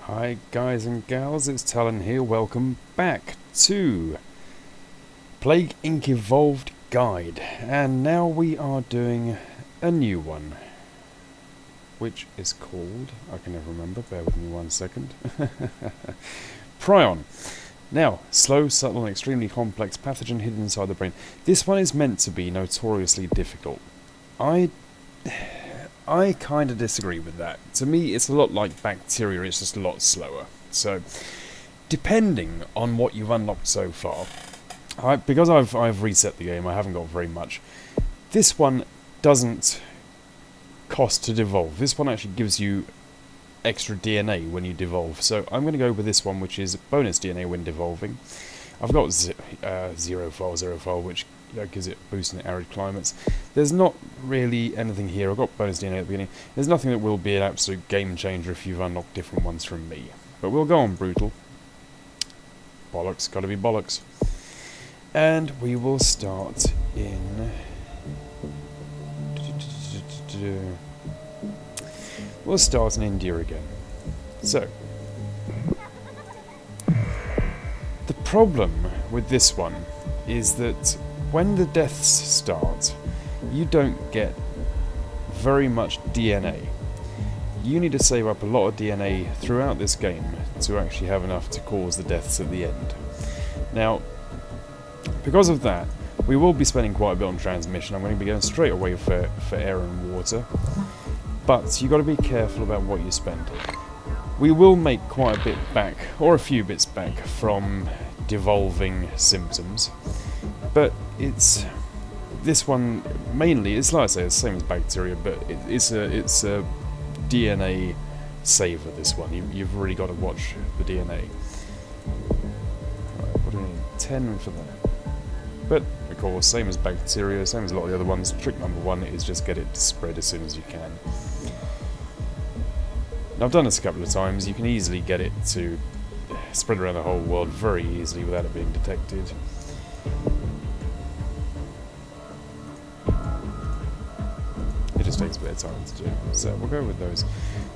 Hi guys and gals, it's Talon here, welcome back to Plague Inc. Evolved Guide, and now we are doing a new one, which is called, I can never remember, bear with me 1 second, Prion. Now, slow, subtle and extremely complex pathogen hidden inside the brain. This one is meant to be notoriously difficult. I kind of disagree with that. To me, it's a lot like bacteria, it's just a lot slower. So, depending on what you've unlocked so far, because I've reset the game, I haven't got very much. This one doesn't cost to devolve. This one actually gives you extra DNA when you devolve. So I'm going to go with this one, which is bonus DNA when devolving. I've got zero file, which gives it a boost in arid climates. There's not really anything here. I've got bonus DNA at the beginning. There's nothing that will be an absolute game changer if you've unlocked different ones from me. But we'll go on brutal. Bollox, gotta be bollocks. And we will start in... We'll start in India again. So, the problem with this one is that when the deaths start, you don't get very much DNA. You need to save up a lot of DNA throughout this game to actually have enough to cause the deaths at the end. Now, because of that, we will be spending quite a bit on transmission. I'm going to be going straight away for air and water. But you've got to be careful about what you spend. We will make quite a bit back, or a few bits back, from devolving symptoms. But it's... This one, mainly, it's like I say, it's the same as bacteria, but it's a DNA saver, this one. You've really got to watch the DNA. Right, what do we need? 10 for that. But, of course, same as bacteria, same as a lot of the other ones. Trick number one is just get it to spread as soon as you can. Now, I've done this a couple of times. You can easily get it to spread around the whole world very easily without it being detected. It just takes a bit of time to do. So we'll go with those.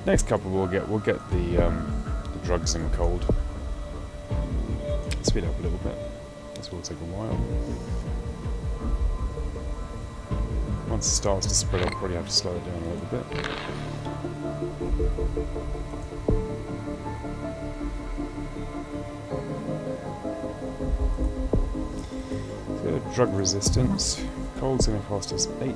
Next couple we'll get the drugs and cold. Speed up a little bit. This will take a while. Once it starts to spread, I'll probably have to slow it down a little bit. So, drug resistance. Cold's going to cost us 8.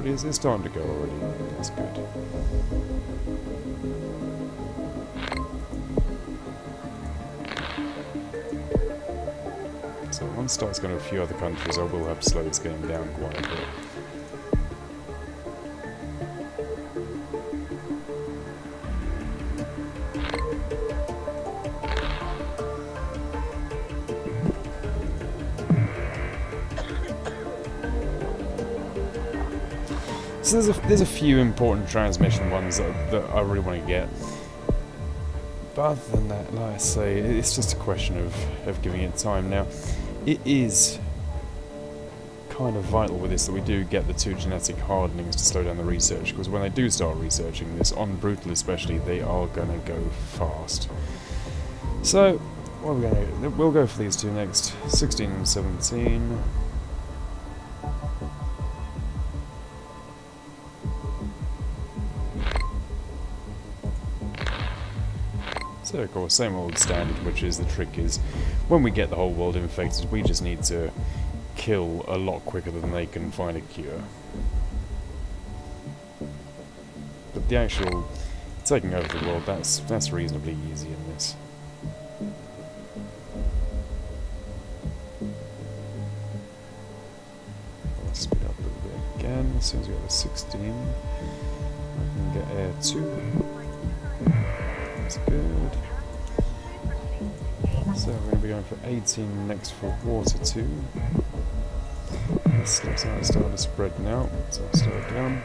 It's starting to go already. That's good. So once it starts going to a few other countries, I will have to slow this game down quite a bit. So there's a few important transmission ones that I really want to get. But other than that, like I say, it's just a question of giving it time. Now, it is kind of vital with this that we do get the 2 genetic hardenings to slow down the research, because when they do start researching this, on brutal especially, they are going to go fast. So, what are we going to do? We'll go for these two next, 16 and 17. So of course, same old standard, which is the trick is, when we get the whole world infected, we just need to kill a lot quicker than they can find a cure. But the actual taking over the world, that's reasonably easy in this. Let's speed up a little bit again. As soon as we have a 16, I can get air 2. That's good. So we're going to be going for 18 next for water 2. This looks like it's starting to spread now, so I'll slow it down.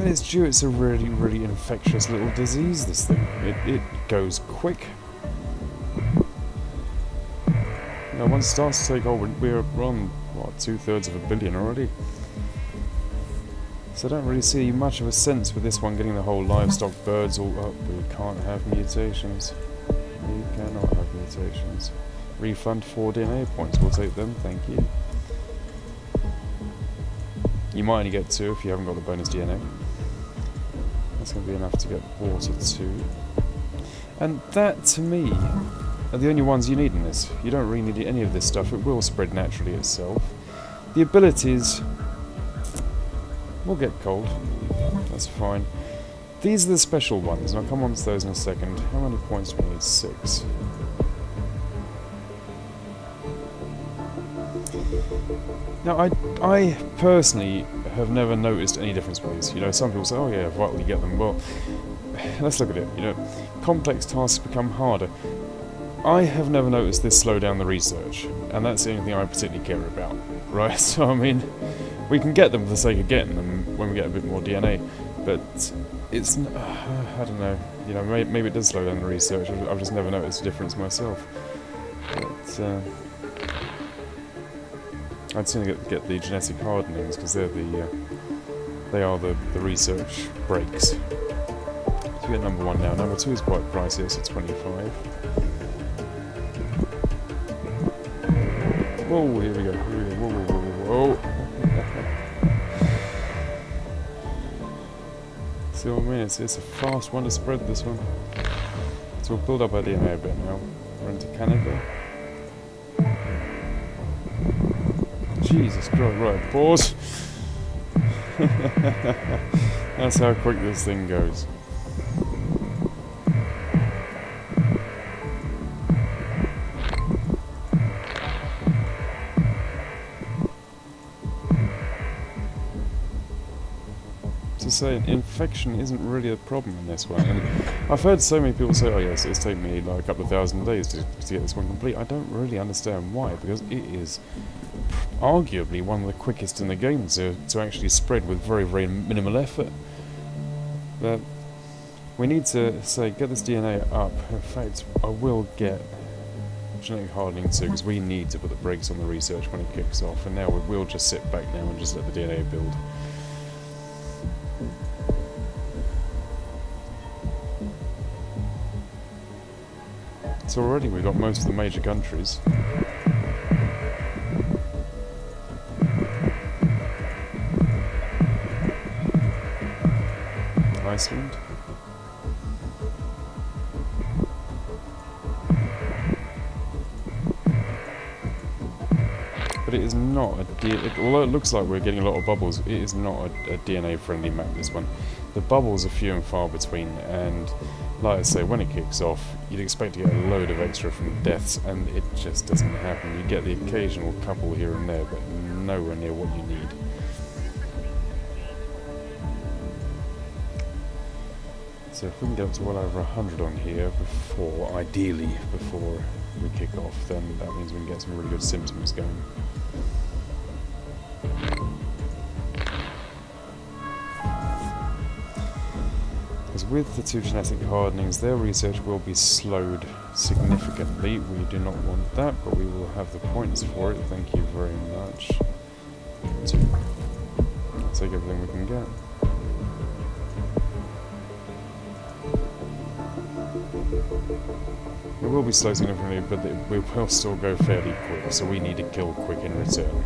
at its due, it's a really, really infectious little disease, this thing. It goes quick. You know, once it starts to take hold, we're on, what, 2/3 of a billion already? So I don't really see much of a sense with this one getting the whole livestock birds all up. We can't have mutations. We cannot have mutations. Refund 4 DNA points, we'll take them, thank you. You might only get 2 if you haven't got the bonus DNA. That's going to be enough to get water 2. And that, to me, are the only ones you need in this. You don't really need any of this stuff, it will spread naturally itself. The abilities will get cold, that's fine. These are the special ones, and I'll come on to those in a second. How many points do we need? 6. Now, I personally have never noticed any difference with these. You know, some people say, oh yeah, vital, you get them. Well, let's look at it. You know, complex tasks become harder. I have never noticed this slow down the research, and that's the only thing I particularly care about, right? So, I mean, we can get them for the sake of getting them when we get a bit more DNA, but it's, I don't know, you know, maybe it does slow down the research. I've just never noticed a difference myself. But, I'd sooner get the genetic hardenings, because they're they are the research breaks. So we get number 1 now. Number 2 is quite pricey, it's at 25. Whoa, here we go, Whoa, whoa, whoa, whoa. See what I mean? It's a fast one to spread, this one. So we'll build up our DNA a bit now. We're into Canada. Jesus Christ, right, pause. That's how quick this thing goes. To say, infection isn't really a problem in this one. And I've heard so many people say, oh yes, it's taken me like a couple of thousand days to get this one complete. I don't really understand why, because it is arguably one of the quickest in the game to actually spread with very, very minimal effort. But we need to, say, get this DNA up. In fact, I will get genetic hardening too, because we need to put the brakes on the research when it kicks off, and now we'll just sit back now and just let the DNA build. So already we've got most of the major countries. Iceland. But it is not although it looks like we're getting a lot of bubbles, it is not a DNA friendly map, this one. The bubbles are few and far between, and like I say, when it kicks off, you'd expect to get a load of extra from deaths, and it just doesn't happen. You get the occasional couple here and there, but nowhere near what you need. So if we can get up to well over 100 on here ideally before we kick off, then that means we can get some really good symptoms going. Because with the 2 genetic hardenings, their research will be slowed significantly. We do not want that, but we will have the points for it. Thank you very much. I'll take everything we can get. It will be slow significantly, but we will still go fairly quick, so we need to kill quick in return.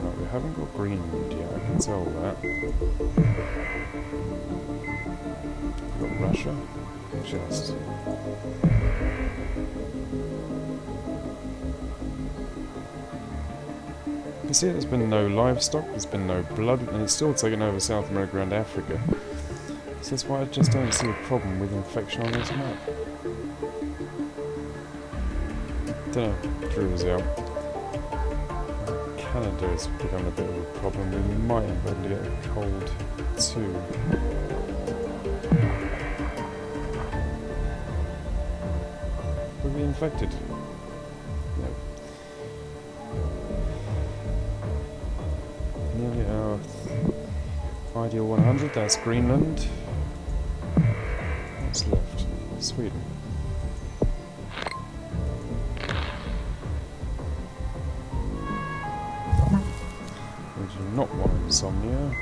No, we haven't got Greenland yet, I can tell that. We've got Russia? Just. You see, there's been no livestock, there's been no blood, and it's still taken over South America and Africa. So that's why I just don't see a problem with infection on this map. Don't know, Drew is out. Canada has become a bit of a problem. We might be able to get a cold too. We'll be infected. No. Nearly, Ideal 100, that's Greenland. What's left? Sweden. We do not want insomnia.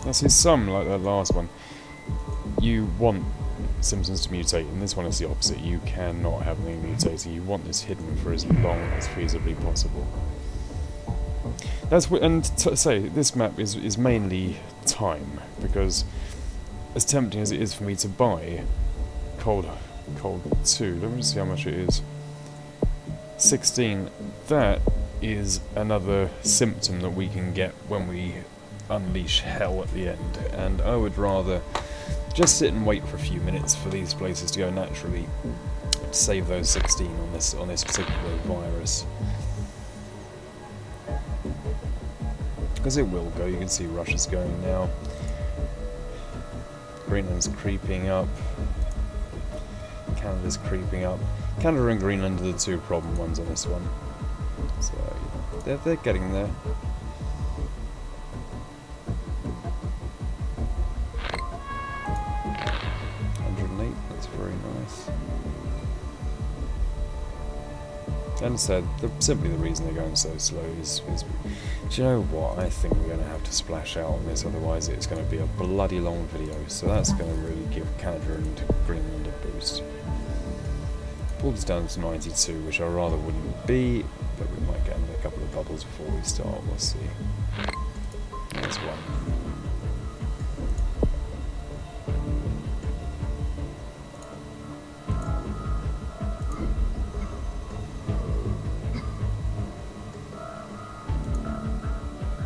I see some, like that last one, you want symptoms to mutate, and this one is the opposite. You cannot have them mutating. You want this hidden for as long as feasibly possible. That's and to say this map is mainly time, because as tempting as it is for me to buy Cold 2, let me see how much it is. 16. That is another symptom that we can get when we unleash hell at the end, and I would rather just sit and wait for a few minutes for these places to go naturally to save those 16 on this particular virus. Because it will go. You can see Russia's going now. Greenland's creeping up. Canada's creeping up. Canada and Greenland are the two problem ones on this one. So they're getting there. And said, simply the reason they're going so slow is, do you know what, I think we're going to have to splash out on this, otherwise it's going to be a bloody long video, so that's going to really give Canada and Greenland a boost. Pull this down to 92, which I rather wouldn't be, but we might get another couple of bubbles before we start, we'll see. There's one.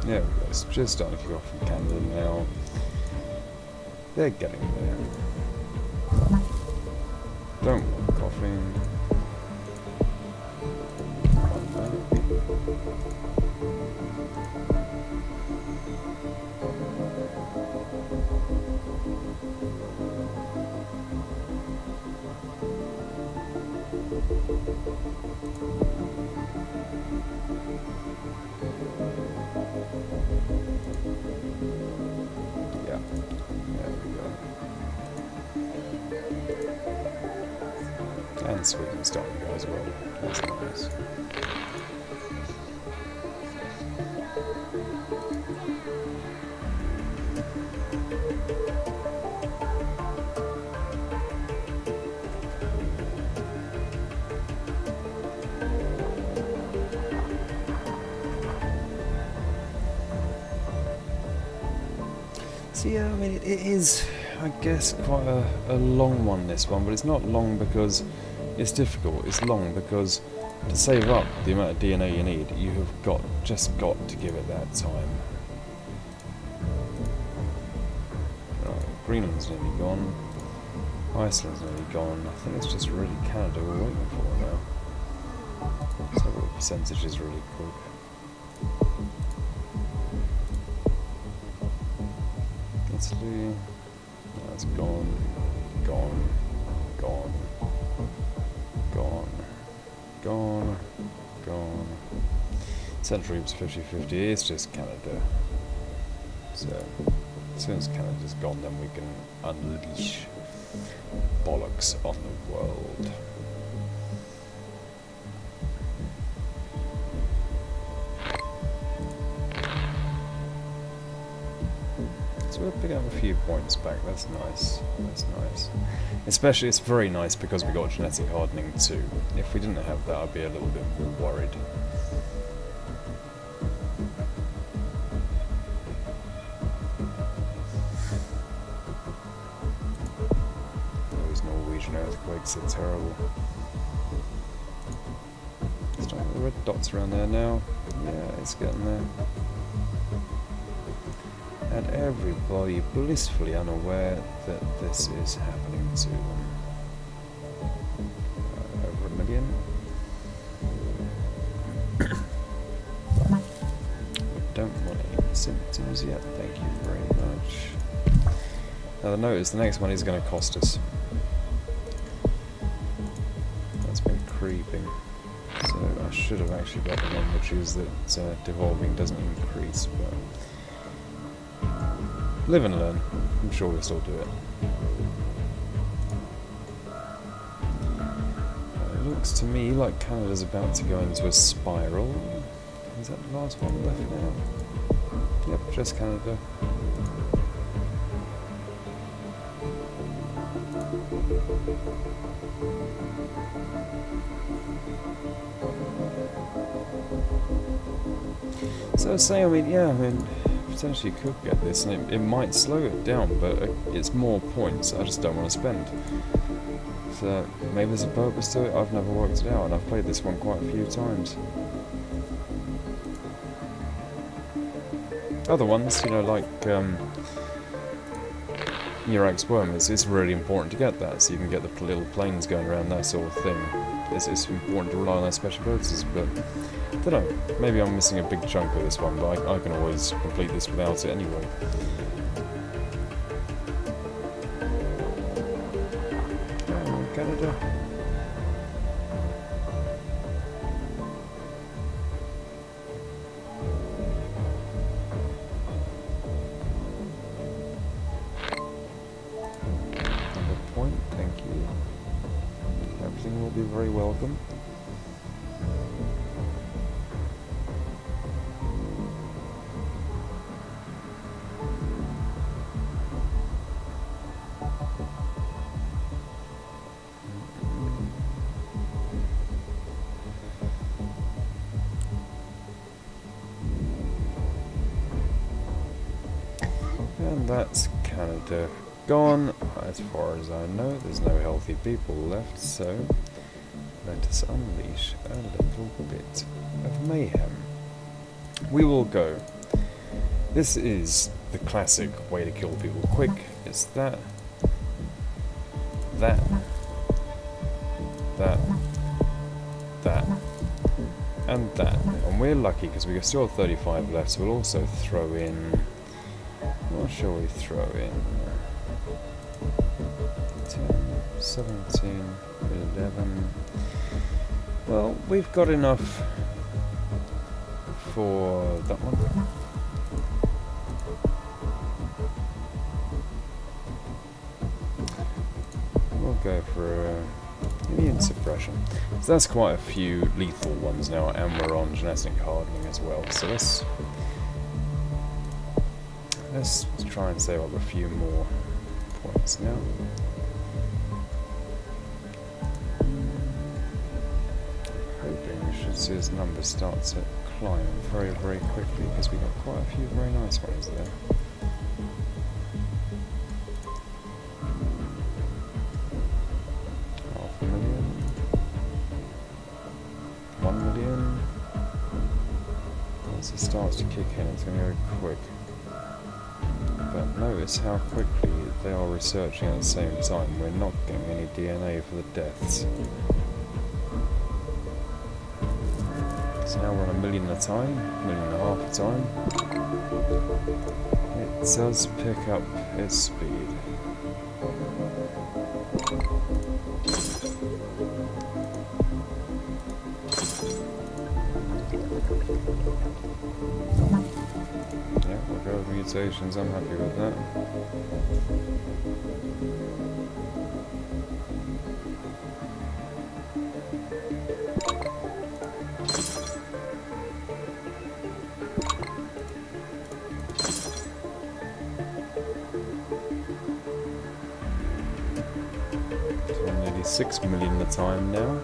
There we go, it's just starting to kick off from Canada now. They're getting there. Don't want coughing. And Sweden's starting to go as well. That's nice. So yeah, I mean, it is, I guess, quite a long one, this one, but it's not long because it's difficult. It's long because to save up the amount of DNA you need, you have just got to give it that time. Right, Greenland's nearly gone. Iceland's nearly gone. I think it's just really Canada we're waiting for now. Let's have a look at percentages really quick. Italy, that's gone, gone, gone, gone, gone, gone. Central Europe's 50-50, it's just Canada. So, as soon as Canada's gone, then we can unleash Bollox on the world. So we'll pick up a few points back, that's nice, that's nice. Especially, it's very nice because we got genetic hardening too. If we didn't have that, I'd be a little bit more worried. Those Norwegian earthquakes are terrible. Starting the red dots around there now. Yeah, it's getting there. And everybody blissfully unaware that this is happening to them. Over 1 million. We don't want any symptoms yet, thank you very much. Now notice the next one is going to cost us. That's been creeping. So So I should have actually got the one which is that devolving doesn't increase, but live and learn. I'm sure we'll still do it. It looks to me like Canada's about to go into a spiral. Is that the last one left now? Yep, just Canada. So say, I mean, potentially could get this, and it might slow it down, but it's more points I just don't want to spend. So maybe there's a purpose to it. I've never worked it out, and I've played this one quite a few times. Other ones, you know, like Urax Worm, it's really important to get that, so you can get the little planes going around, that sort of thing. It's important to rely on their special abilities, but I don't know, maybe I'm missing a big chunk of this one, but I can always complete this without it anyway. Canada. Another point, thank you. Everything will be very welcome. And that's Canada gone. As far as I know, there's no healthy people left, so let us unleash a little bit of mayhem. We will go. This is the classic way to kill people quick. It's that, and that. And we're lucky because we still have 35 left, so we'll also throw in... What shall we throw in? 10, 17, 11... Well, we've got enough for that one. We'll go for immune suppression. So that's quite a few lethal ones now, and we're on genetic hardening as well. So let's try and save up a few more points now. Hoping we should see his number start to climb very, very quickly, because we got quite a few very nice ones there. Once it starts to kick in, it's going to go quick. But notice how quickly they are researching at the same time. We're not getting any DNA for the deaths. So now we're on 1 million at a time, 1.5 million at a time. It does pick up its speed. Yeah, we'll go with mutations, I'm happy with that. So we're nearly 6 million at a time now.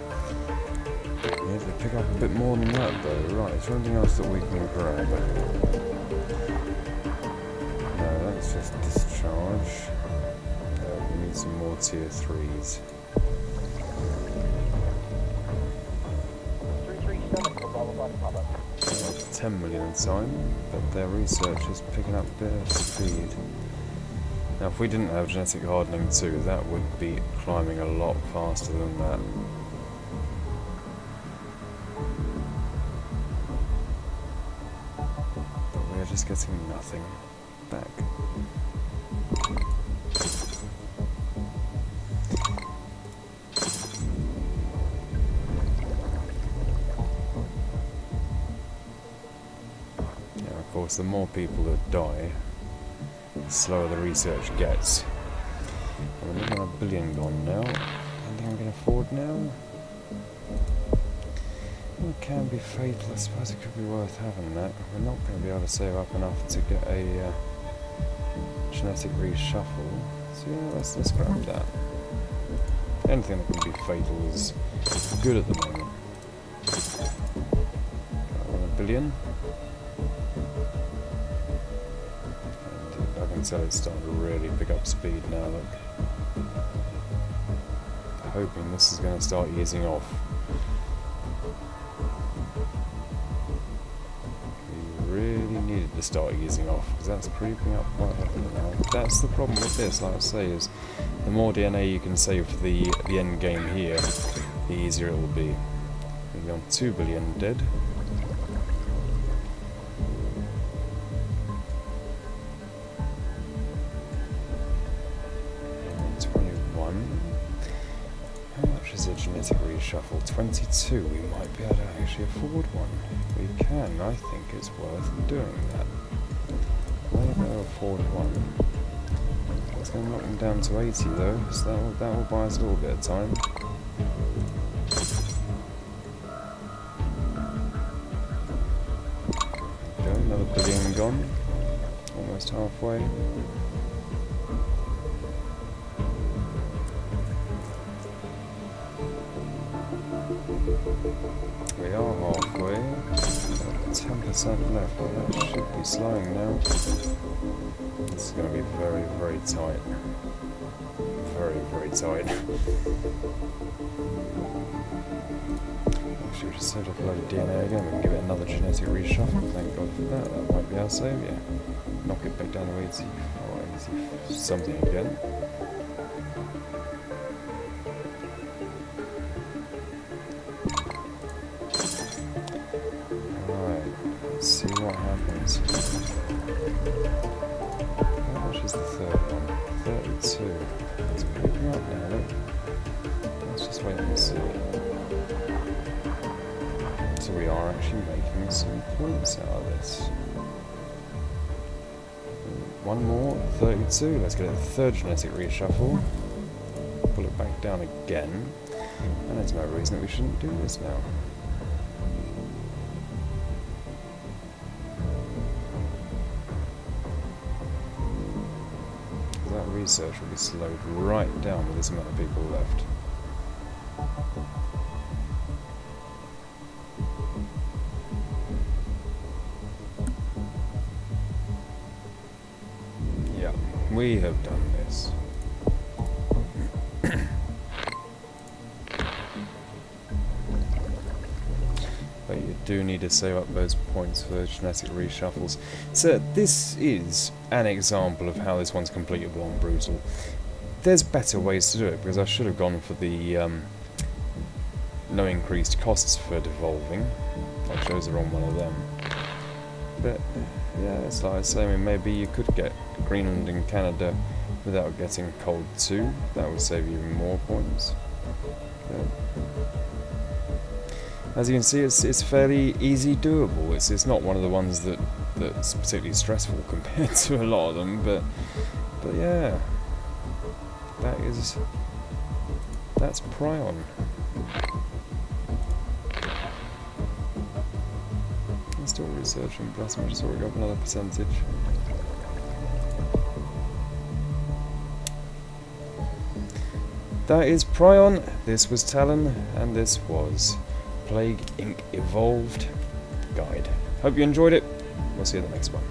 Yeah, they pick up a bit more than that though. Right, is there anything else that we can grab? No, that's just discharge. We need some more tier 3s. 10 million at a time, but their research is picking up a bit of speed. Now if we didn't have genetic hardening too, that would be climbing a lot faster than that. Just getting nothing back. course, the more people that die, the slower the research gets. I'm only got $1 billion gone now. Anything I can afford now? It can be fatal. I suppose it could be worth having that. We're not going to be able to save up enough to get a genetic reshuffle. So yeah, let's grab that. Anything that can be fatal is good at the moment. Got $1 billion. And I can tell it's starting to really pick up speed now. Look. Hoping this is going to start easing off. We really needed to start easing off because that's creeping up quite heavily now. That's the problem with this, like I say, is the more DNA you can save for the end game here, the easier it will be. We're on 2 billion dead. Genetic reshuffle 22. We might be able to actually afford one. We can. I think it's worth doing that. Way better afford one. It's going to knock them down to 80 though, so that will buy us a little bit of time. There we go, another $1 billion gone. Almost halfway. We are halfway, 10% left, but that should be slowing now. This is going to be very, very tight. Very, very tight. Actually, we just saved up a load of DNA again. We can give it another genetic reshuffle, thank God for that. That might be our saviour. Knock it back down to 80, or 80 something again. Let's see what happens. How much is the third one? 32. It's creeping up now, look. Let's just wait and see. So we are actually making some points out of this. One more, 32. Let's get a third genetic reshuffle. Pull it back down again. And there's no reason that we shouldn't do this now. That research will be slowed right down with this amount of people left. Yeah, we have done this. But you do need to save up those points for those genetic reshuffles. So this is an example of how this one's completable on Brutal. There's better ways to do it, because I should have gone for the no increased costs for devolving. I chose the wrong one of them. But yeah, it's like I say, I mean, maybe you could get Greenland and Canada without getting Cold 2. That would save you even more points. But as you can see, it's fairly easy doable. It's not one of the ones that's particularly stressful compared to a lot of them, but yeah, that's Prion. I'm still researching plasma, just already got another percentage. That is Prion, this was Talon, and this was Plague Inc. Evolved Guide. Hope you enjoyed it. We'll see you in the next one.